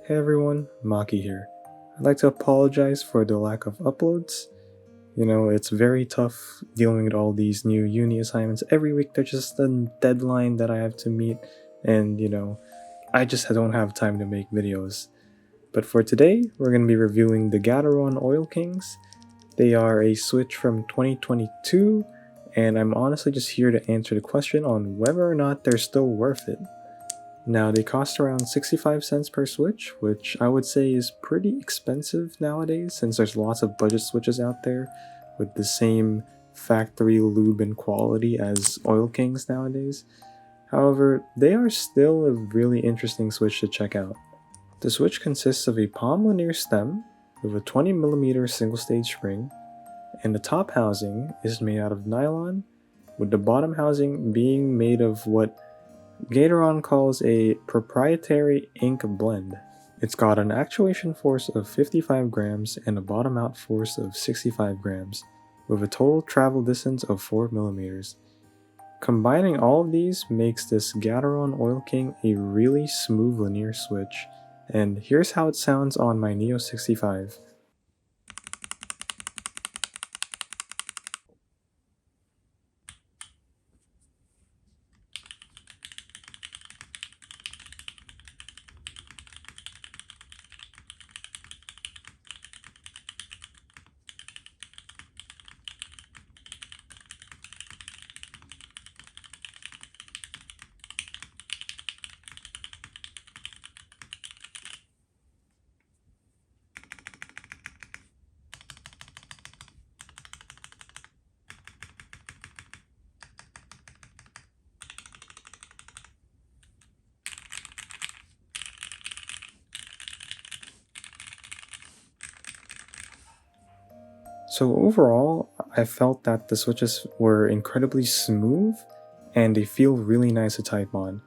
Hey everyone, Maki here. I'd like to apologize for the lack of uploads. It's very tough dealing with all these new uni assignments. Every week there's just a deadline that I have to meet, and I just don't have time to make videos. But for today, we're going to be reviewing the Gateron Oil Kings. They are a Switch from 2022, and I'm honestly just here to answer the question on whether or not they're still worth it. Now, they cost around 65 cents per Switch, which I would say is pretty expensive nowadays since there's lots of budget Switches out there with the same factory lube and quality as Oil Kings nowadays. However, they are still a really interesting Switch to check out. The Switch consists of a palm linear stem with a 20mm single-stage spring, and the top housing is made out of nylon, with the bottom housing being made of what Gateron calls a proprietary ink blend. It's got an actuation force of 55 grams and a bottom out force of 65 grams, with a total travel distance of 4mm. Combining all of these makes this Gateron Oil King a really smooth linear switch, and here's how it sounds on my Neo 65. So overall, I felt that the switches were incredibly smooth and they feel really nice to type on.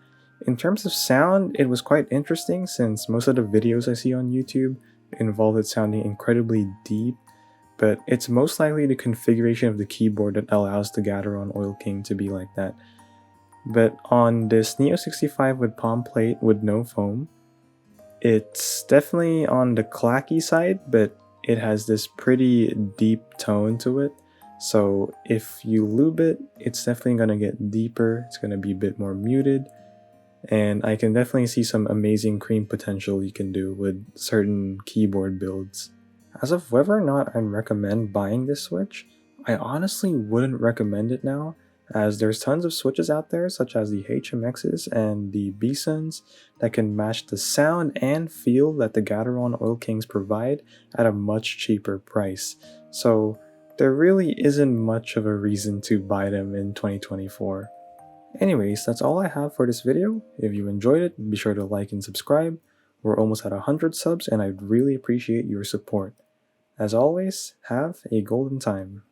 In terms of sound, it was quite interesting since most of the videos I see on YouTube involve it sounding incredibly deep, but it's most likely the configuration of the keyboard that allows the Gateron Oil King to be like that. But on this Neo 65 with palm plate with no foam, it's definitely on the clacky side, but it has this pretty deep tone to it. So if you lube it, it's definitely going to get deeper, it's going to be a bit more muted, and I can definitely see some amazing cream potential you can do with certain keyboard builds. As of whether or not I'd recommend buying this Switch, I honestly wouldn't recommend it now, as there's tons of Switches out there such as the HMXs and the Bsons that can match the sound and feel that the Gateron Oil Kings provide at a much cheaper price. So there really isn't much of a reason to buy them in 2024. Anyways, that's all I have for this video. If you enjoyed it, be sure to like and subscribe. We're almost at 100 subs and I'd really appreciate your support. As always, have a golden time.